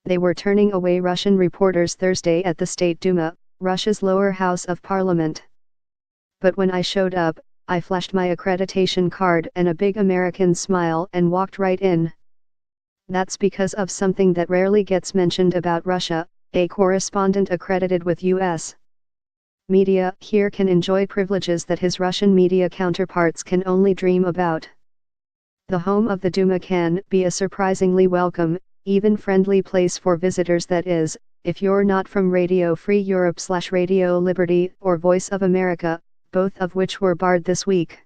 they were turning away Russian reporters Thursday at the State Duma, Russia's lower house of parliament. But when I showed up, I flashed my accreditation card and a big American smile and walked right in. That's because of something that rarely gets mentioned about Russia, a correspondent accredited with U.S. media here can enjoy privileges that his Russian media counterparts can only dream about. The home of the Duma can be a surprisingly welcome, even friendly place for visitors, that is, if you're not from Radio Free Europe/Radio Liberty or Voice of America, both of which were barred this week.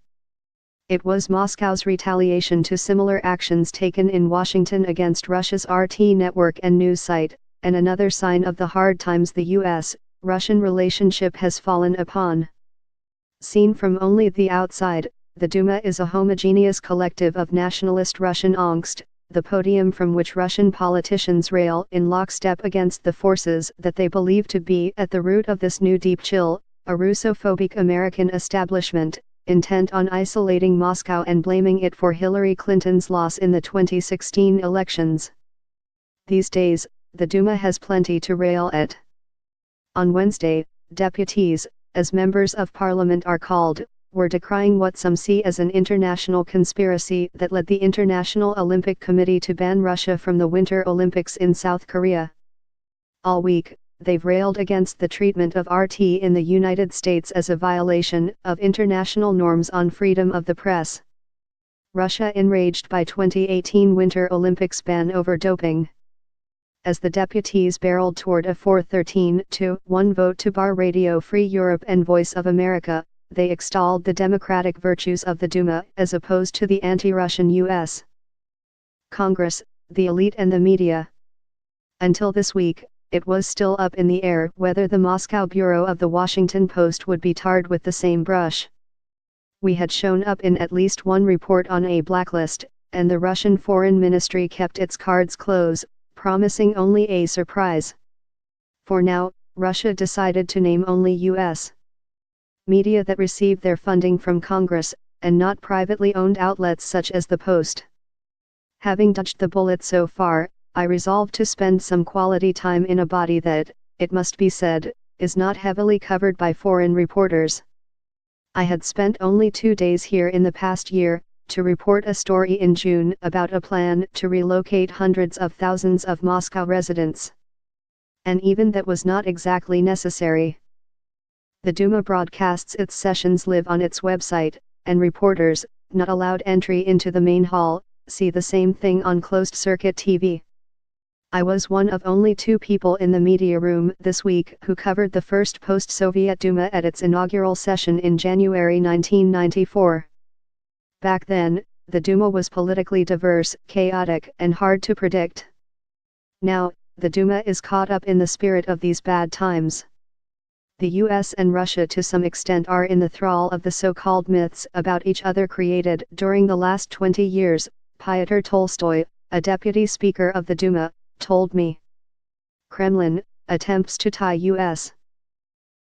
It was Moscow's retaliation to similar actions taken in Washington against Russia's RT network and news site, and another sign of the hard times the U.S.-Russian relationship has fallen upon. Seen from only the outside, the Duma is a homogeneous collective of nationalist Russian angst, the podium from which Russian politicians rail in lockstep against the forces that they believe to be at the root of this new deep chill, a Russophobic American establishment, intent on isolating Moscow and blaming it for Hillary Clinton's loss in the 2016 elections. These days, the Duma has plenty to rail at. On Wednesday, deputies, as members of parliament are called, were decrying what some see as an international conspiracy that led the International Olympic Committee to ban Russia from the Winter Olympics in South Korea. All week, they've railed against the treatment of RT in the United States as a violation of international norms on freedom of the press. Russia enraged by 2018 Winter Olympics ban over doping. As the deputies barreled toward a 4-13-1 vote to bar Radio Free Europe and Voice of America, they extolled the democratic virtues of the Duma as opposed to the anti-Russian U.S. Congress, the elite and the media. Until this week, it was still up in the air whether the Moscow bureau of the Washington Post would be tarred with the same brush. We had shown up in at least one report on a blacklist, and the Russian Foreign Ministry kept its cards close, promising only a surprise. For now, Russia decided to name only U.S. media that receive their funding from Congress, and not privately owned outlets such as the Post. Having dodged the bullet so far, I resolved to spend some quality time in a body that, it must be said, is not heavily covered by foreign reporters. I had spent only 2 days here in the past year, to report a story in June about a plan to relocate hundreds of thousands of Moscow residents. And even that was not exactly necessary. The Duma broadcasts its sessions live on its website, and reporters, not allowed entry into the main hall, see the same thing on closed-circuit TV. I was one of only 2 people in the media room this week who covered the first post-Soviet Duma at its inaugural session in January 1994. Back then, the Duma was politically diverse, chaotic, and hard to predict. Now, the Duma is caught up in the spirit of these bad times. The US and Russia to some extent are in the thrall of the so-called myths about each other created during the last 20 years, Pyotr Tolstoy, a deputy speaker of the Duma, told me. Kremlin attempts to tie US